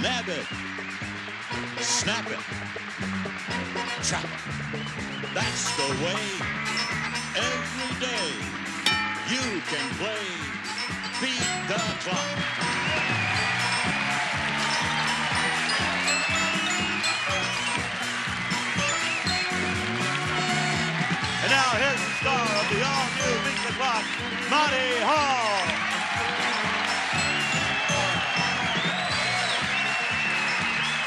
nab it, snap it, chop it. That's the way. Every day you can play Beat the Clock. And now here's the star of the all-new Beat the Clock, Monty Hall.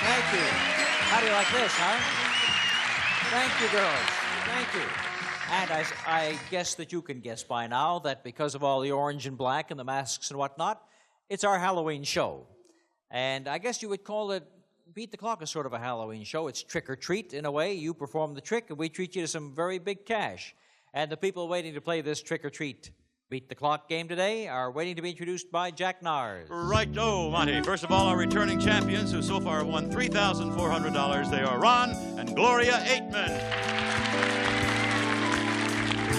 Thank you. How do you like this, huh? Thank you, girls. Thank you. And I guess that you can guess by now that because of all the orange and black and the masks and whatnot, it's our Halloween show. And I guess you would call it Beat the Clock is sort of a Halloween show. It's trick or treat in a way. You perform the trick, and we treat you to some very big cash. And the people waiting to play this trick or treat Beat the Clock game today are waiting to be introduced by Jack Nars. Right-o, Monty. First of all, our returning champions who so far have won $3,400. They are Ron and Gloria Aitman.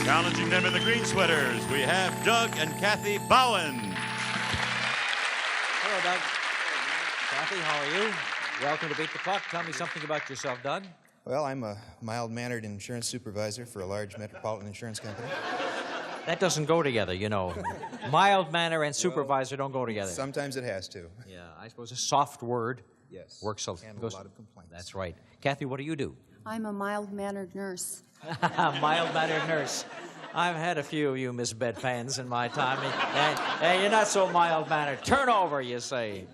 Challenging them in the green sweaters, we have Doug and Kathy Bowen. Hello, Doug. Kathy, how are you? Welcome to Beat the Clock. Tell me something about yourself, Doug. Well, I'm a mild-mannered insurance supervisor for a large metropolitan insurance company. That doesn't go together, you know. Mild manner and supervisor don't go together. Sometimes it has to. Yeah, I suppose a soft word works a Handle a lot of complaints. That's right. Kathy, what do you do? I'm a mild-mannered nurse. Mild-mannered nurse. I've had a few of you Miss Bedpans in my time. Hey, you're not so mild-mannered. Turn over, you say.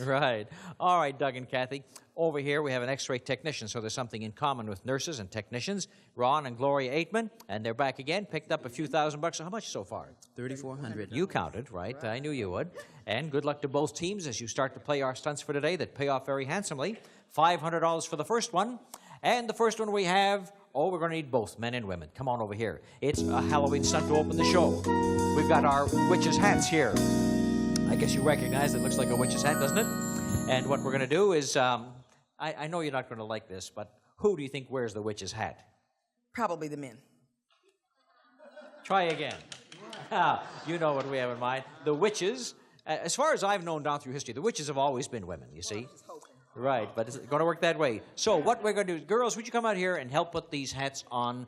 Right. All right, Doug and Kathy. Over here, we have an X-ray technician, so there's something in common with nurses and technicians. Ron and Gloria Aitman, and they're back again, picked up a few $1,000. How much so far? $3,400. You counted, right? I knew you would. And good luck to both teams as you start to play our stunts for today that pay off very handsomely. $500 for the first one. And the first one we have, we're going to need both men and women. Come on over here. It's a Halloween stunt to open the show. We've got our witches' hats here. I guess you recognize it looks like a witch's hat, doesn't it? And what we're going to do is, I know you're not going to like this, but who do you think wears the witch's hat? Probably the men. Try again. You know what we have in mind. The witches, as far as I've known down through history, the witches have always been women, you see? Right, but it's going to work that way. So what we're going to do, girls, would you come out here and help put these hats on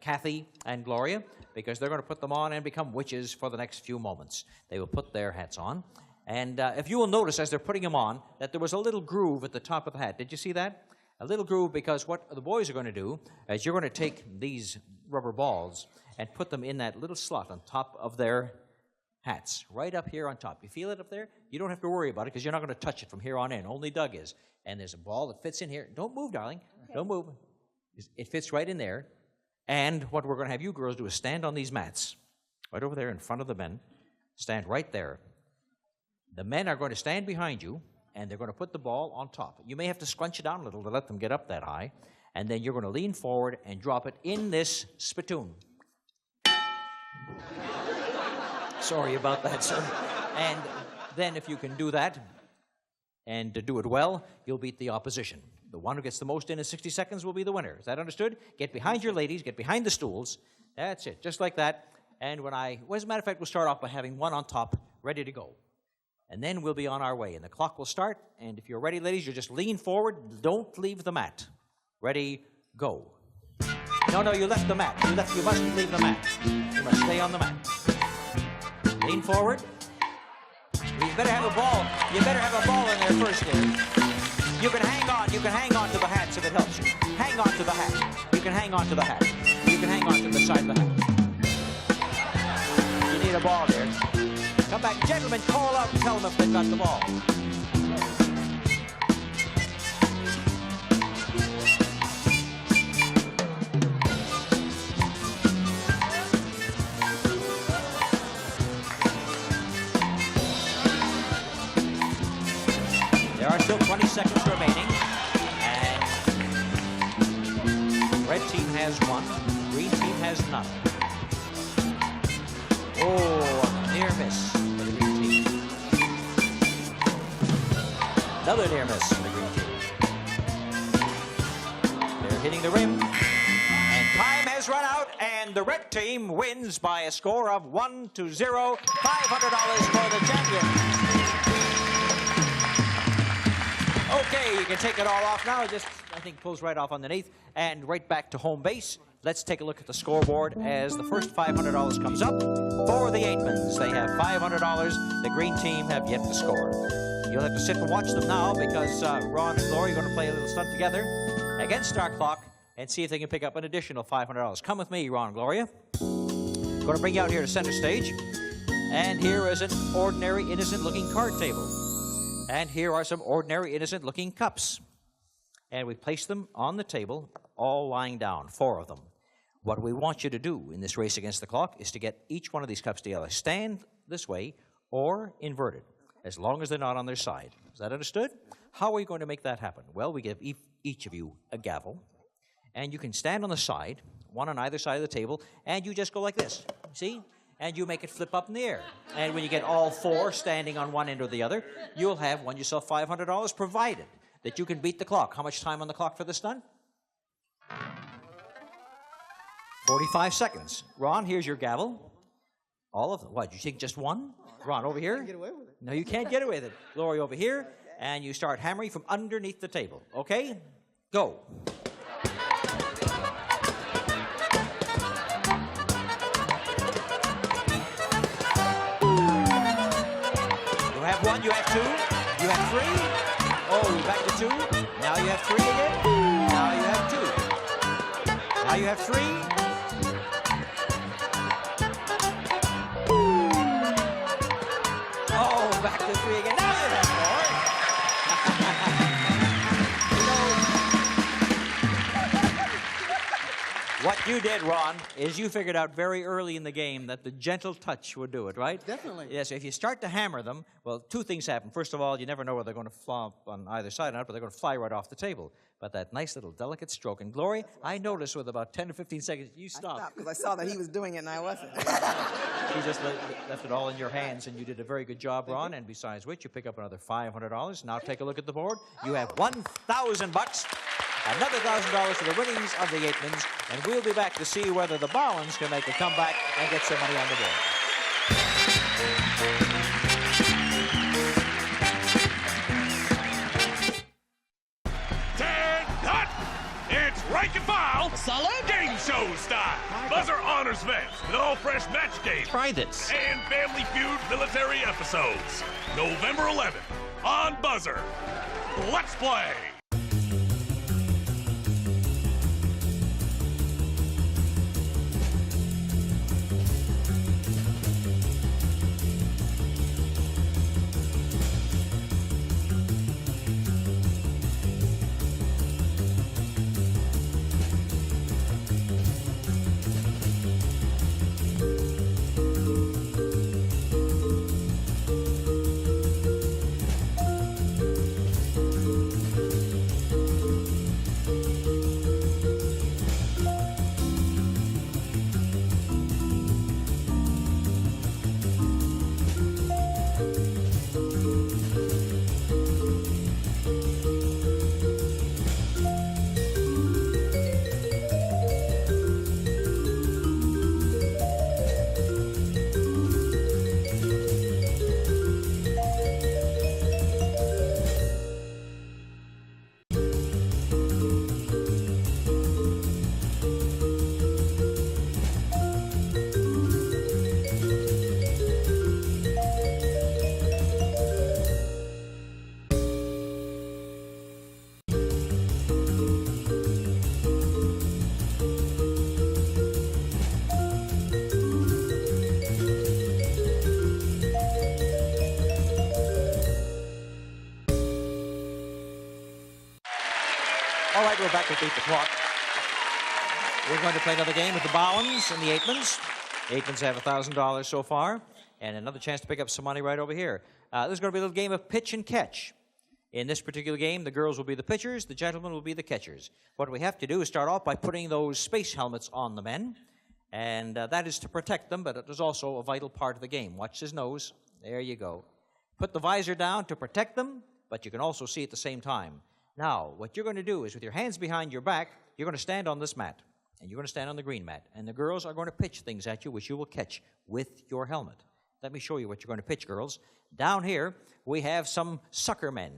Kathy and Gloria? Because they're going to put them on and become witches for the next few moments. They will put their hats on. And if you will notice, as they're putting them on, that there was a little groove at the top of the hat. Did you see that? A little groove, because what the boys are going to do is you're going to take these rubber balls and put them in that little slot on top of their hats, right up here on top. You feel it up there? You don't have to worry about it because you're not going to touch it from here on in. Only Doug is. And there's a ball that fits in here. Don't move, darling. Okay. Don't move. It fits right in there. And what we're going to have you girls do is stand on these mats, right over there in front of the men. Stand right there. The men are going to stand behind you, and they're going to put the ball on top. You may have to scrunch it down a little to let them get up that high. And then you're going to lean forward and drop it in this spittoon. Sorry about that, sir. And then if you can do that and do it well, you'll beat the opposition. The one who gets the most in 60 seconds will be the winner. Is that understood? Get behind your ladies, get behind the stools. That's it, just like that. And well, as a matter of fact, we'll start off by having one on top ready to go. And then we'll be on our way. And the clock will start. And if you're ready, ladies, you just lean forward. Don't leave the mat. Ready, go. No, you left the mat. You mustn't leave the mat. You must stay on the mat. Lean forward. You better have a ball. You better have a ball in there first, dear. You can hang on. You can hang on to the hats if it helps you. Hang on to the hat. You can hang on to the hat. You can hang on to the side of the hat. You need a ball, dear. Come back. Gentlemen, call out and tell them if they've got the ball. There are still 20 seconds remaining. And red team has one. Green team has none. Oh, near miss for the green team. Another near miss for the green team. They're hitting the rim. And time has run out, and the red team wins by a score of 1-0. $500 for the champion. Okay, you can take it all off now. It just, I think, pulls right off underneath. And right back to home base. Let's take a look at the scoreboard as the first $500 comes up for the Aitmans. They have $500. The green team have yet to score. You'll have to sit and watch them now because Ron and Gloria are going to play a little stunt together against our clock and see if they can pick up an additional $500. Come with me, Ron and Gloria. Going to bring you out here to center stage. And here is an ordinary, innocent-looking card table. And here are some ordinary, innocent-looking cups. And we place them on the table, all lying down, 4 of them. What we want you to do in this race against the clock is to get each one of these cups to either stand this way or inverted, as long as they're not on their side. Is that understood? How are we going to make that happen? Well, we give each of you a gavel, and you can stand on the side, one on either side of the table, and you just go like this, see? And you make it flip up in the air. And when you get all 4 standing on one end or the other, you'll have won yourself $500, provided that you can beat the clock. How much time on the clock for this done? 45 seconds. Ron, here's your gavel. All of them. What, you take just one? Ron, over here? I can't get away with it. No, you can't get away with it. Gloria, over here. And you start hammering from underneath the table. Okay? Go. You have 1, you have 2, you have 3. Oh, back to 2. Now you have 3 again. Now you have 2. Now you have 3. Oh, back to 3 again. Now you have 4. What you did, Ron, is you figured out very early in the game that the gentle touch would do it, right? Definitely. Yes, if you start to hammer them, well, 2 things happen. First of all, you never know whether they're going to flop on either side or not, but they're going to fly right off the table. But that nice little delicate stroke. And Gloria, I noticed with about 10 to 15 seconds, you stopped. I stopped because I saw that he was doing it and I wasn't. He just left it all in your hands, and you did a very good job, Ron. And besides which, you pick up another $500. Now take a look at the board. You have $1,000. Another $1,000 for the winnings of the Aitmans, and we'll be back to see whether the Bowens can make a comeback and get some money on the board. It's rank and file. Solid. Game show style. Buzzer honors vets with all fresh match games. Try this. And Family Feud military episodes. November 11th on Buzzer. Let's play. All right, we're back to Beat the Clock. We're going to play another game with the Bowens and the Aitmans. The Aitmans have $1,000 so far, and another chance to pick up some money right over here. This is going to be a little game of pitch and catch. In this particular game, the girls will be the pitchers, the gentlemen will be the catchers. What we have to do is start off by putting those space helmets on the men, and that is to protect them, but it is also a vital part of the game. Watch his nose. There you go. Put the visor down to protect them, but you can also see at the same time. Now, what you're going to do is with your hands behind your back, you're going to stand on this mat, and you're going to stand on the green mat, and the girls are going to pitch things at you, which you will catch with your helmet. Let me show you what you're going to pitch, girls. Down here, we have some sucker men.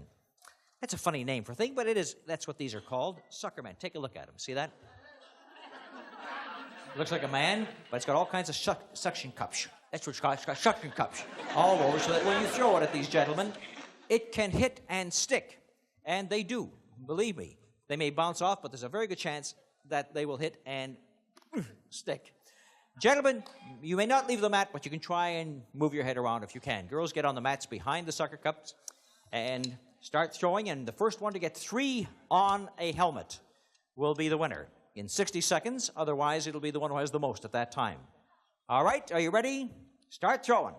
That's a funny name for a thing, but it is. That's what these are called. Sucker men. Take a look at them. See that? Looks like a man, but it's got all kinds of suction cups. That's what it's called. It's got suction cups all over, so that when you throw it at these gentlemen, it can hit and stick. And they do. Believe me. They may bounce off, but there's a very good chance that they will hit and stick. Gentlemen, you may not leave the mat, but you can try and move your head around if you can. Girls, get on the mats behind the sucker cups and start throwing, and the first one to get 3 on a helmet will be the winner in 60 seconds. Otherwise, it'll be the one who has the most at that time. All right, are you ready? Start throwing.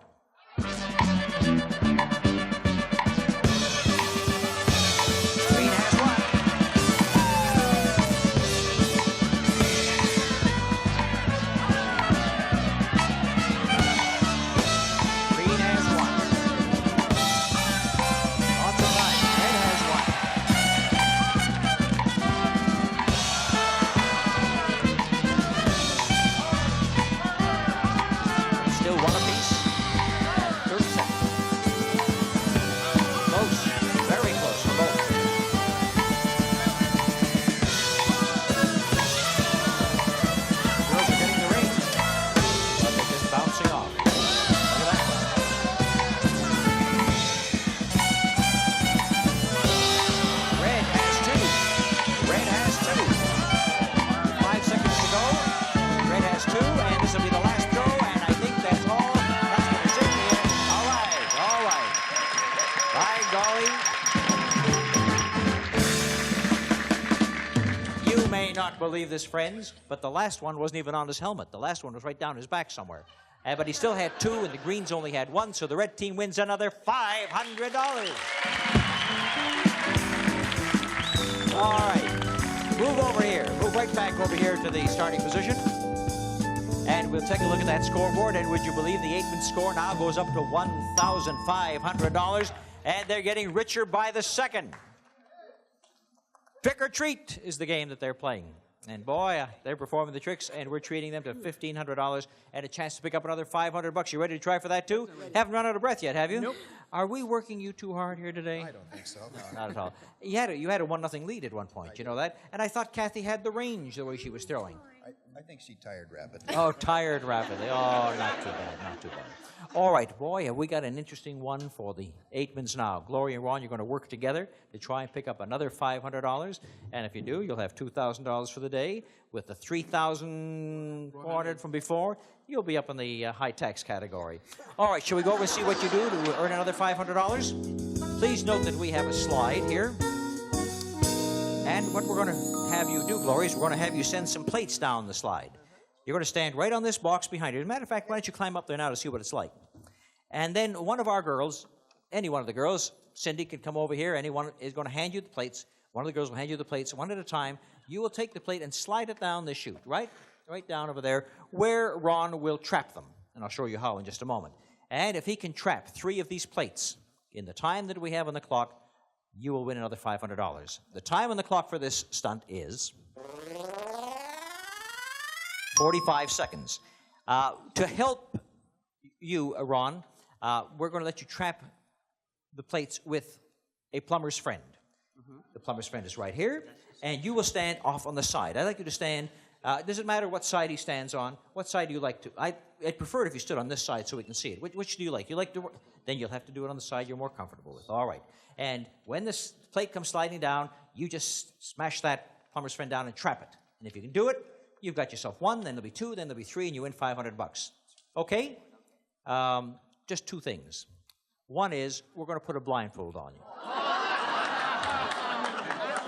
Believe this, friends, but the last one wasn't even on his helmet. The last one was right down his back somewhere. But he still had 2, and the Greens only had 1, so the red team wins another $500. All right. Move over here. Move right back over here to the starting position. And we'll take a look at that scoreboard, and would you believe the Aikman score now goes up to $1,500, and they're getting richer by the second. Trick or treat is the game that they're playing. And boy, they're performing the tricks, and we're treating them to $1,500 and a chance to pick up another $500. You ready to try for that, too? Haven't run out of breath yet, have you? Nope. Are we working you too hard here today? I don't think so. No. Not at all. You had a 1-0 lead at one point, you know that? And I thought Kathy had the range the way she was throwing. I think she tired rapidly. Oh, tired rapidly. Oh, not too bad, not too bad. All right, boy, have we got an interesting one for the Aikmans now. Gloria and Ron, you're going to work together to try and pick up another $500. And if you do, you'll have $2,000 for the day. With the $3,400 from before, you'll be up in the high tax category. All right, shall we go over and see what you do to earn another $500? Please note that we have a slide here. And what we're going to have you do, Gloria, is we're going to have you send some plates down the slide. You're going to stand right on this box behind you. As a matter of fact, why don't you climb up there now to see what it's like? And then one of our girls, any one of the girls, Cindy can come over here. Anyone is going to hand you the plates. One of the girls will hand you the plates one at a time. You will take the plate and slide it down the chute, right down over there, where Ron will trap them. And I'll show you how in just a moment. And if he can trap 3 of these plates in the time that we have on the clock, you will win another $500. The time on the clock for this stunt is 45 seconds. To help you, Ron, we're going to let you trap the plates with a plumber's friend. The plumber's friend is right here, and you will stand off on the side. I'd like you to stand. Does it matter what side he stands on? What side do you like to? I'd prefer it if you stood on this side so we can see it. Which do you like? You like to? Then you'll have to do it on the side you're more comfortable with. All right. And when this plate comes sliding down, you just smash that plumber's friend down and trap it. And if you can do it, you've got yourself 1, then there'll be 2, then there'll be 3, and you win $500. Okay? Just 2 things. One is we're going to put a blindfold on you.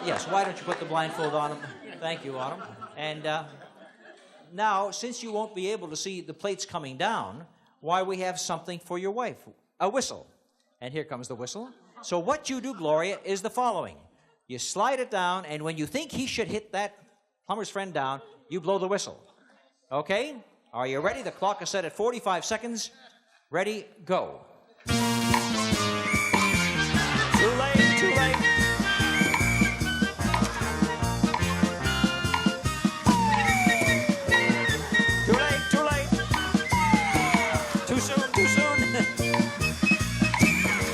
Yes, why don't you put the blindfold on him? Thank you, Autumn. And now, since you won't be able to see the plates coming down, why we have something for your wife, a whistle. And here comes the whistle. So what you do, Gloria, is the following. You slide it down, and when you think he should hit that plumber's friend down, you blow the whistle. Okay? Are you ready? The clock is set at 45 seconds. Ready, go. Too late, too late. Too late, too late. Too soon, too soon.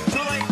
Too late.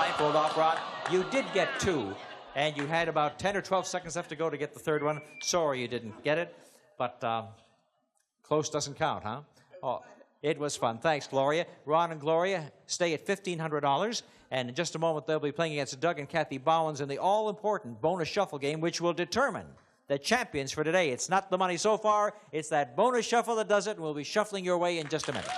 blindfold off, Ron. You did get 2, and you had about 10 or 12 seconds left to go to get the third one. Sorry you didn't get it, but close doesn't count, huh? Oh, it was fun. Thanks, Gloria. Ron and Gloria stay at $1,500, and in just a moment they'll be playing against Doug and Kathy Bowens in the all-important bonus shuffle game, which will determine the champions for today. It's not the money so far, it's that bonus shuffle that does it, and we'll be shuffling your way in just a minute.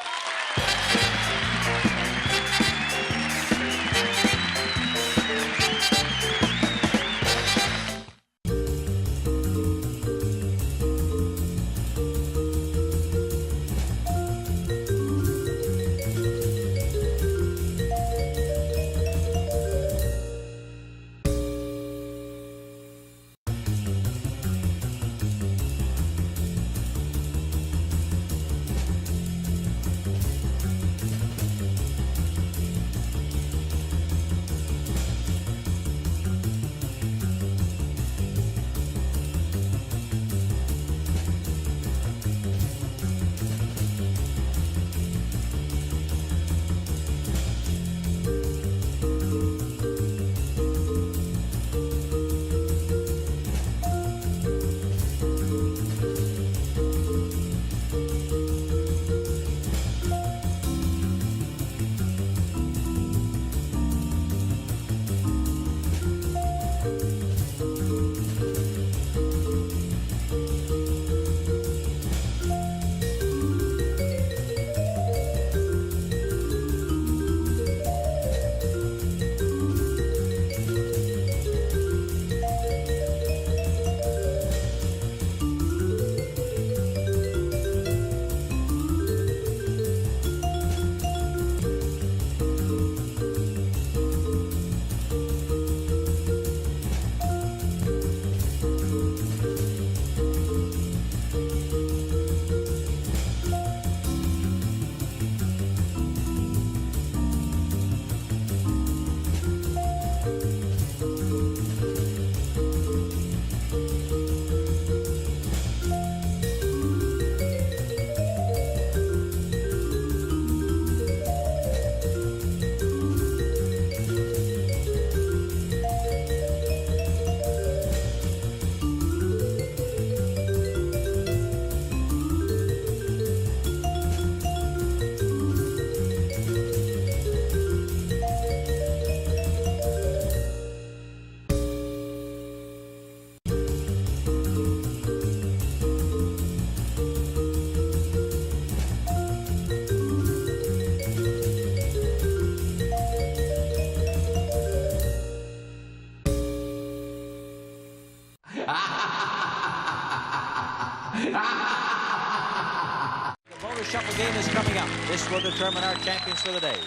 Shuffle game is coming up. This will determine our champions for the day.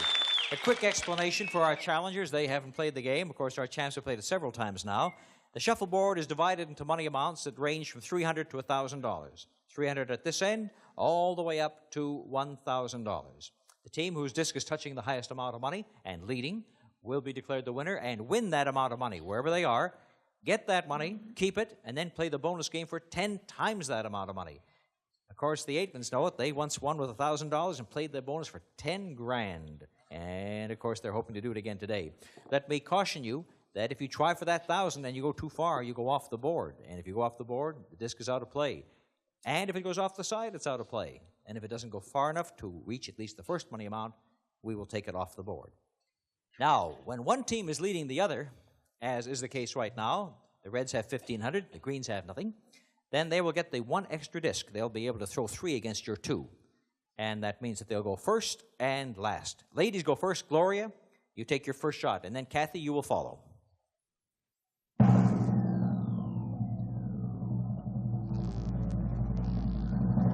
A quick explanation for our challengers. They haven't played the game. Of course, our champs have played it several times now. The shuffleboard is divided into money amounts that range from $300 to $1,000. $300 at this end, all the way up to $1,000. The team whose disc is touching the highest amount of money and leading will be declared the winner and win that amount of money wherever they are. Get that money, keep it, and then play the bonus game for 10 times that amount of money. Of course, the Eightmans know it. They once won with $1,000 and played the bonus for 10 grand. And, of course, they're hoping to do it again today. Let me caution you that if you try for that 1,000 and you go too far, you go off the board. And if you go off the board, the disc is out of play. And if it goes off the side, it's out of play. And if it doesn't go far enough to reach at least the first money amount, we will take it off the board. Now, when one team is leading the other, as is the case right now, the Reds have $1,500, the Greens have nothing, then they will get the one extra disc. They'll be able to throw 3 against your 2. And that means that they'll go first and last. Ladies go first. Gloria, you take your first shot. And then, Kathy, you will follow.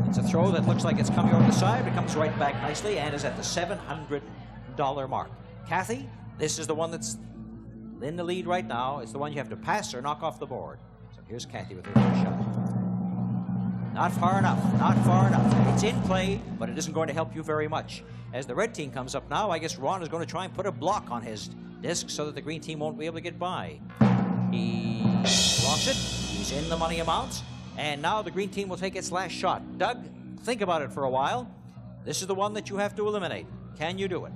It's a throw that looks like it's coming over the side. It comes right back nicely and is at the $700 mark. Kathy, this is the one that's in the lead right now. It's the one you have to pass or knock off the board. So here's Kathy with her first shot. Not far enough, not far enough. It's in play, but it isn't going to help you very much. As the red team comes up now, I guess Ron is going to try and put a block on his disc so that the green team won't be able to get by. He blocks it. He's in the money amounts. And now the green team will take its last shot. Doug, think about it for a while. This is the one that you have to eliminate. Can you do it?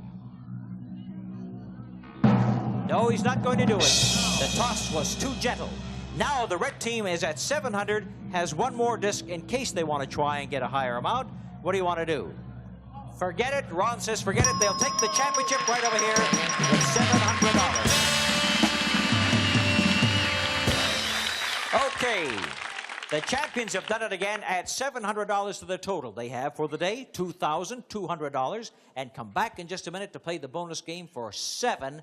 No, he's not going to do it. The toss was too gentle. Now the red team is at 700, has one more disc in case they want to try and get a higher amount. What do you want to do? Forget it. Ron says forget it. They'll take the championship right over here with $700. Okay. The champions have done it again. Add $700 to the total they have for the day, $2,200, and come back in just a minute to play the bonus game for $7,000.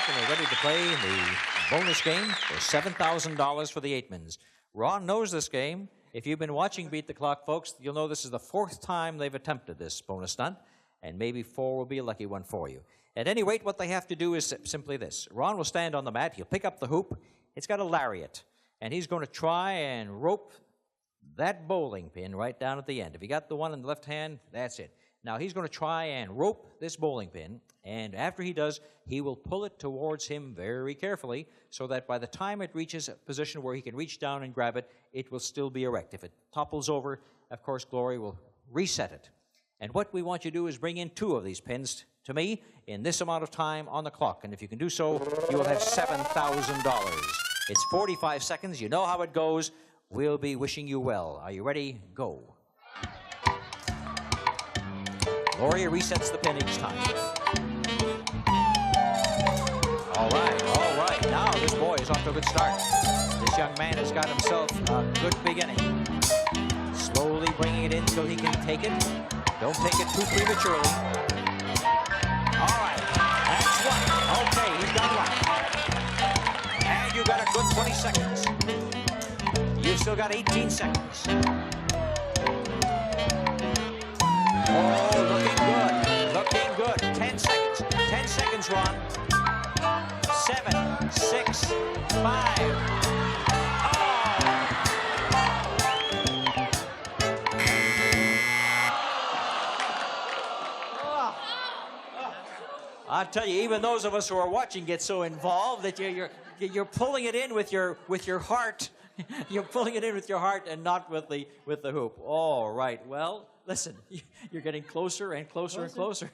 And we're ready to play the bonus game for $7,000 for the Eightmans. Ron knows this game. If you've been watching Beat the Clock, folks, you'll know this is the 4th time they've attempted this bonus stunt, and maybe 4 will be a lucky one for you. At any rate, what they have to do is simply this. Ron will stand on the mat. He'll pick up the hoop. It's got a lariat, and he's going to try and rope that bowling pin right down at the end. If you got the one in the left hand, that's it. Now, he's going to try and rope this bowling pin, and after he does, he will pull it towards him very carefully so that by the time it reaches a position where he can reach down and grab it, it will still be erect. If it topples over, of course, Glory will reset it. And what we want you to do is bring in 2 of these pins to me in this amount of time on the clock. And if you can do so, you will have $7,000. It's 45 seconds. You know how it goes. We'll be wishing you well. Are you ready? Go. Gloria resets the pin each time. All right. Now this boy is off to a good start. This young man has got himself a good beginning. Slowly bringing it in so he can take it. Don't take it too prematurely. All right, that's one. Okay, he's done one. And you got a good 20 seconds. You've still got 18 seconds. Oh, looking good. 10 seconds. 10 seconds, Ron. 7, 6, 5. I tell you, even those of us who are watching get so involved that you're pulling it in with your heart. You're pulling it in with your heart and not with the hoop. All right. Well, listen, you're getting closer and closer and closer.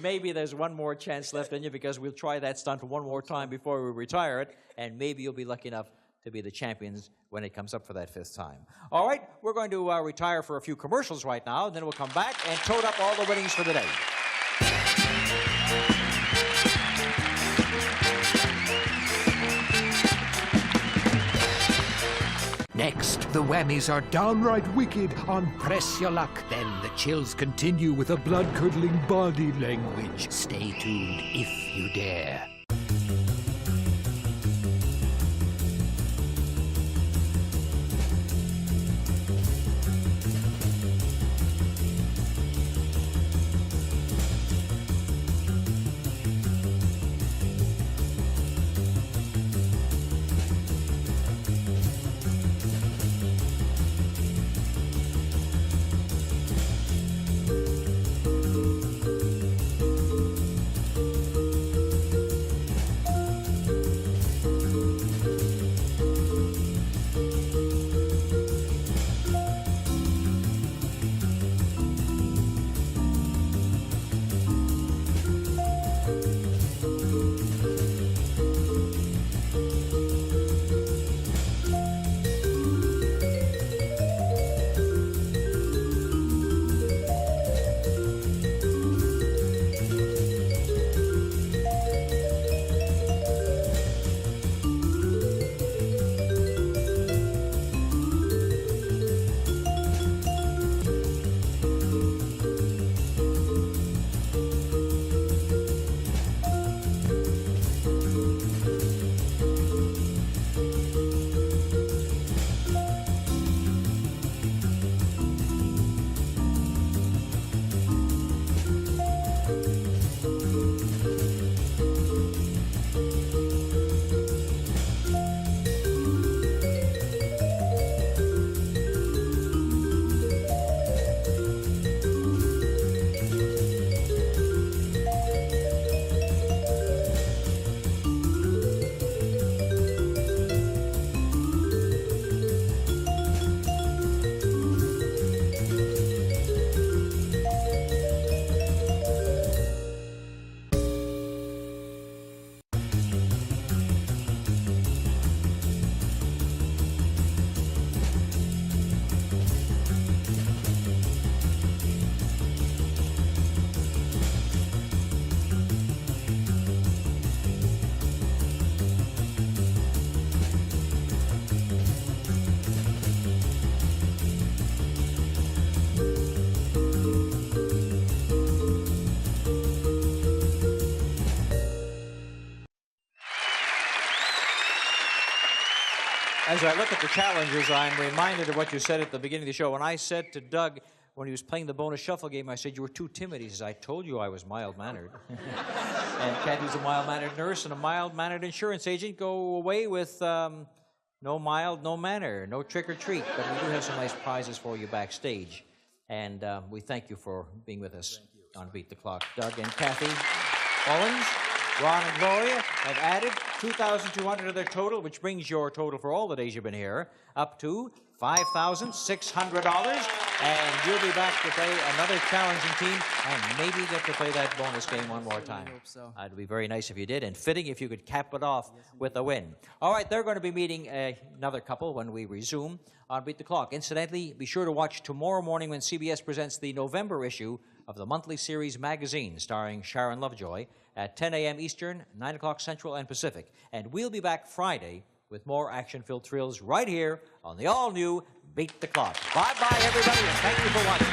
Maybe there's one more chance left in you because we'll try that stunt one more time before we retire it, and maybe you'll be lucky enough to be the champions when it comes up for that 5th time. All right, we're going to retire for a few commercials right now, and then we'll come back and total up all the winnings for the day. Next, the whammies are downright wicked on Press Your Luck. Then the chills continue with a blood-curdling body language. Stay tuned if you dare. As I look at the challengers, I'm reminded of what you said at the beginning of the show. When I said to Doug, when he was playing the bonus shuffle game, I said, you were too timid. He says, I told you I was mild-mannered. And Kathy's a mild-mannered nurse and a mild-mannered insurance agent. Go away with no mild, no manner, no trick-or-treat. But we do have some nice prizes for you backstage. And we thank you for being with us on Beat the Clock. Doug and Kathy Owens, Ron and Gloria have added $2,200 to their total, which brings your total for all the days you've been here up to $5,600. And you'll be back to play another challenging team and maybe get to play that bonus game one more time. I hope so. It'd be very nice if you did, and fitting if you could cap it off with a win. All right, they're going to be meeting another couple when we resume on Beat the Clock. Incidentally, be sure to watch tomorrow morning when CBS presents the November issue of the monthly series Magazine, starring Sharon Lovejoy, at 10 a.m. Eastern, 9 o'clock Central and Pacific. And we'll be back Friday with more action-filled thrills right here on the all-new Beat the Clock. Bye-bye, everybody, and thank you for watching.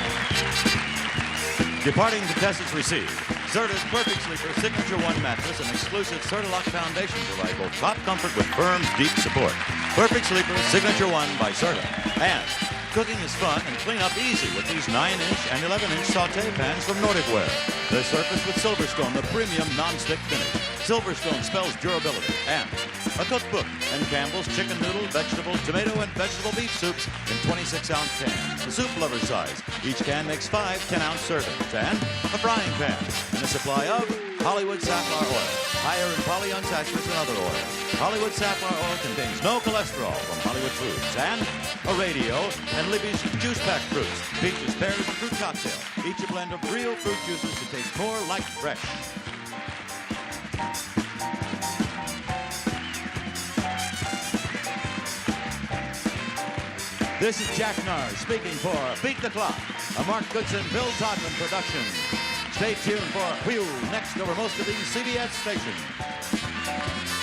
Departing contestants receive Serta's Perfect Sleeper Signature One mattress and exclusive Serta-Lock foundation provide both top comfort with firm, deep support. Perfect Sleeper Signature One by Serta. And cooking is fun and clean up easy with these 9-inch and 11-inch saute pans from Nordic Ware. They're surfaced with Silverstone, the premium non-stick finish. Silverstone spells durability. And a cookbook and Campbell's chicken noodle, vegetable, tomato, and vegetable beef soups in 26-ounce cans. The soup lover size. Each can makes 5 10-ounce servings. And a frying pan and a supply of Hollywood Safflower Oil, higher in polyunsaturates than other oils. Hollywood Safflower Oil contains no cholesterol from Hollywood Foods. And a radio and Libby's Juice Pack Fruits. Peaches, pears, and fruit cocktail. Each a blend of real fruit juices to taste more like fresh. This is Jack Nars speaking for Beat the Clock, a Mark Goodson, Bill Todman production. Stay tuned for Whew next over most of these CBS stations.